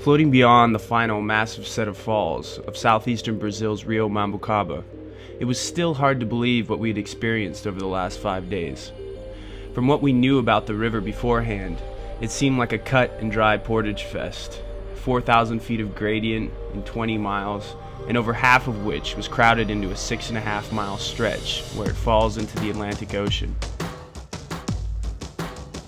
Floating beyond the final massive set of falls of southeastern Brazil's Rio Mambukaba, it was still hard to believe what we had experienced over the last 5 days. From what we knew about the river beforehand, it seemed like a cut and dry portage fest. 4,000 feet of gradient in 20 miles, and over half of which was crowded into a 6.5-mile stretch where it falls into the Atlantic Ocean.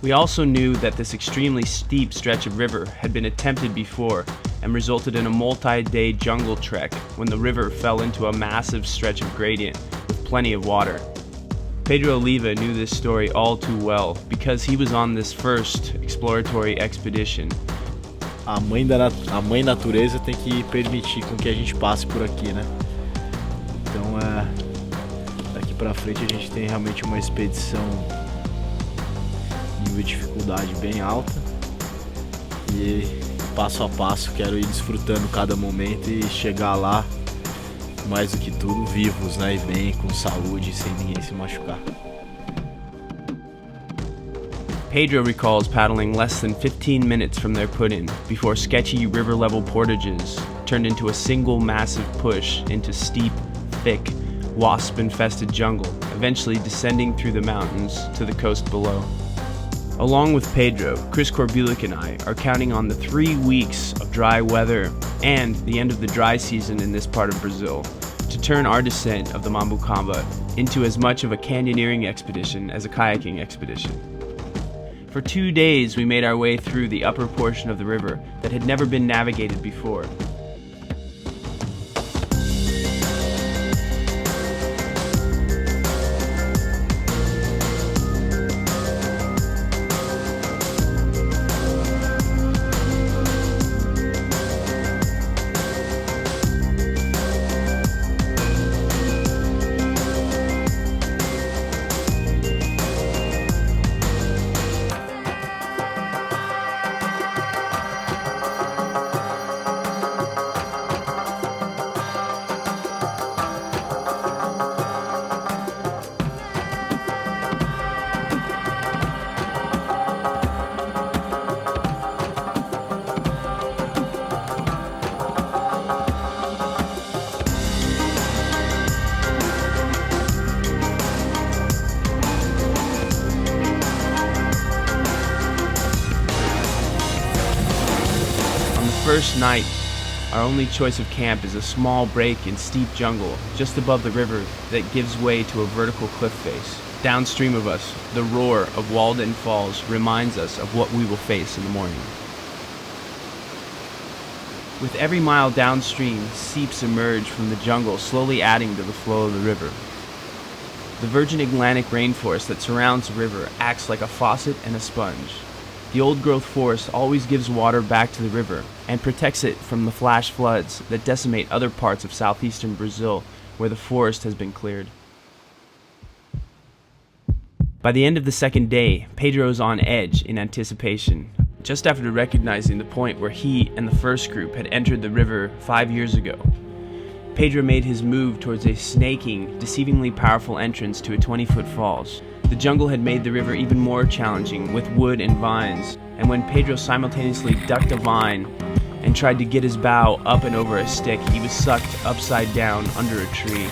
We also knew that this extremely steep stretch of river had been attempted before and resulted in a multi-day jungle trek when the river fell into a massive stretch of gradient with plenty of water. Pedro Oliva knew this story all too well because he was on this first exploratory expedition. A mãe natureza tem que permitir com que a gente passe por aqui, né? Então, daqui pra frente a gente tem realmente uma expedição nível de dificuldade bem alta e passo a passo quero ir desfrutando cada momento e chegar lá, mais do que tudo, vivos, né? E bem, com saúde, sem ninguém se machucar. Pedro recalls paddling less than 15 minutes from their put-in before sketchy river-level portages turned into a single massive push into steep, thick, wasp-infested jungle, eventually descending through the mountains to the coast below. Along with Pedro, Chris Korbulik and I are counting on the 3 weeks of dry weather and the end of the dry season in this part of Brazil to turn our descent of the Mambukaba into as much of a canyoneering expedition as a kayaking expedition. For 2 days, we made our way through the upper portion of the river that had never been navigated before. First night, our only choice of camp is a small break in steep jungle just above the river that gives way to a vertical cliff face. Downstream of us, the roar of walled-in falls reminds us of what we will face in the morning. With every mile downstream, seeps emerge from the jungle, slowly adding to the flow of the river. The virgin Atlantic rainforest that surrounds the river acts like a faucet and a sponge. The old-growth forest always gives water back to the river and protects it from the flash floods that decimate other parts of southeastern Brazil where the forest has been cleared. By the end of the second day, Pedro is on edge in anticipation, just after recognizing the point where he and the first group had entered the river 5 years ago. Pedro made his move towards a snaking, deceivingly powerful entrance to a 20-foot falls. The jungle had made the river even more challenging with wood and vines, and when Pedro simultaneously ducked a vine and tried to get his bow up and over a stick, he was sucked upside down under a tree.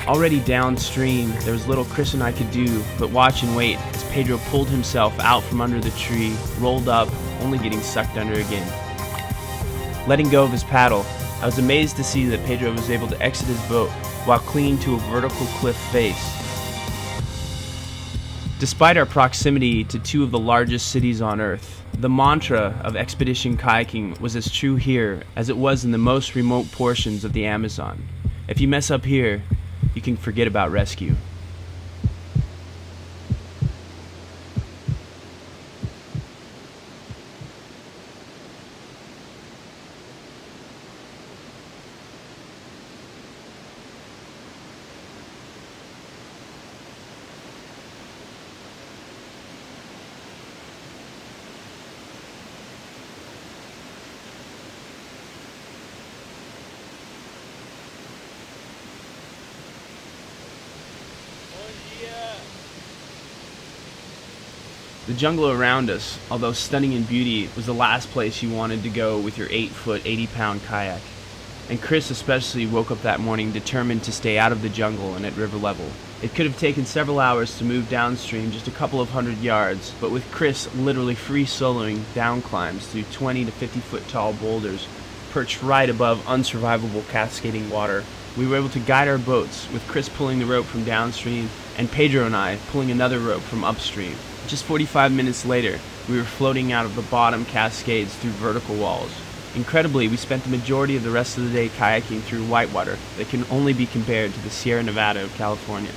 Already downstream, there was little Chris and I could do but watch and wait as Pedro pulled himself out from under the tree, rolled up, only getting sucked under again. Letting go of his paddle, I was amazed to see that Pedro was able to exit his boat while clinging to a vertical cliff face. Despite our proximity to two of the largest cities on Earth, the mantra of expedition kayaking was as true here as it was in the most remote portions of the Amazon. If you mess up here, you can forget about rescue. The jungle around us, although stunning in beauty, was the last place you wanted to go with your 8-foot, 80-pound kayak. And Chris especially woke up that morning determined to stay out of the jungle and at river level. It could have taken several hours to move downstream just a couple of 100 yards, but with Chris literally free soloing down climbs through 20 to 50 foot tall boulders perched right above unsurvivable cascading water, we were able to guide our boats, with Chris pulling the rope from downstream and Pedro and I pulling another rope from upstream. Just 45 minutes later, we were floating out of the bottom cascades through vertical walls. Incredibly, we spent the majority of the rest of the day kayaking through whitewater that can only be compared to the Sierra Nevada of California.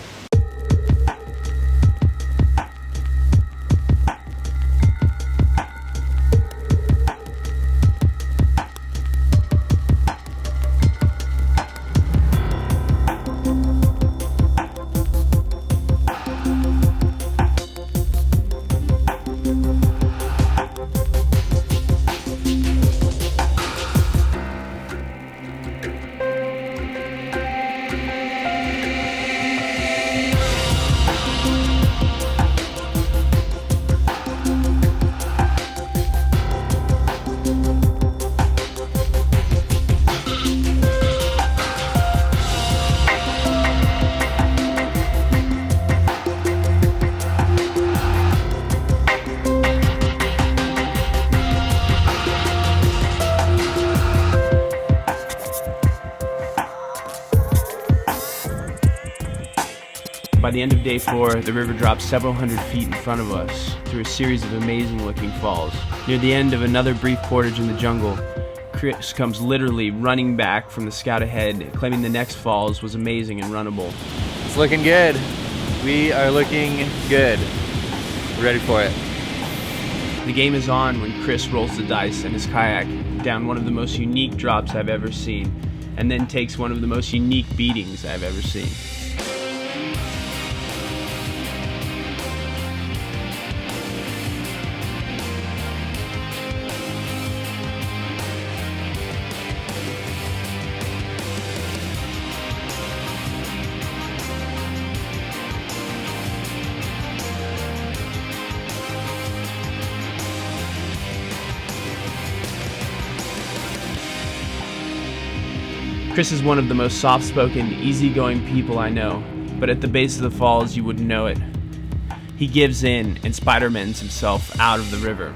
By the end of day 4, the river dropped several hundred feet in front of us through a series of amazing looking falls. Near the end of another brief portage in the jungle, Chris comes literally running back from the scout ahead, claiming the next falls was amazing and runnable. It's looking good. We are looking good. We're ready for it. The game is on when Chris rolls the dice in his kayak down one of the most unique drops I've ever seen, and then takes one of the most unique beatings I've ever seen. Chris is one of the most soft-spoken, easygoing people I know, but at the base of the falls you wouldn't know it. He gives in and Spider-Mans himself out of the river.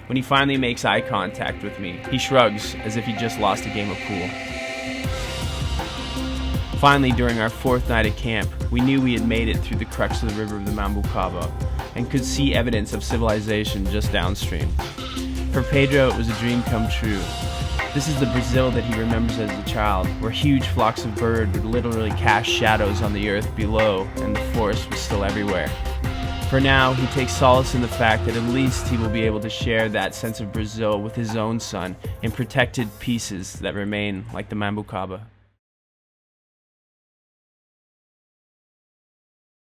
When he finally makes eye contact with me, he shrugs as if he just lost a game of pool. Finally, during our 4th night at camp, we knew we had made it through the crux of the river of the Mambukaba and could see evidence of civilization just downstream. For Pedro, it was a dream come true. This is the Brazil that he remembers as a child, where huge flocks of birds would literally cast shadows on the earth below and the forest was still everywhere. For now, he takes solace in the fact that at least he will be able to share that sense of Brazil with his own son in protected pieces that remain like the Mambukaba.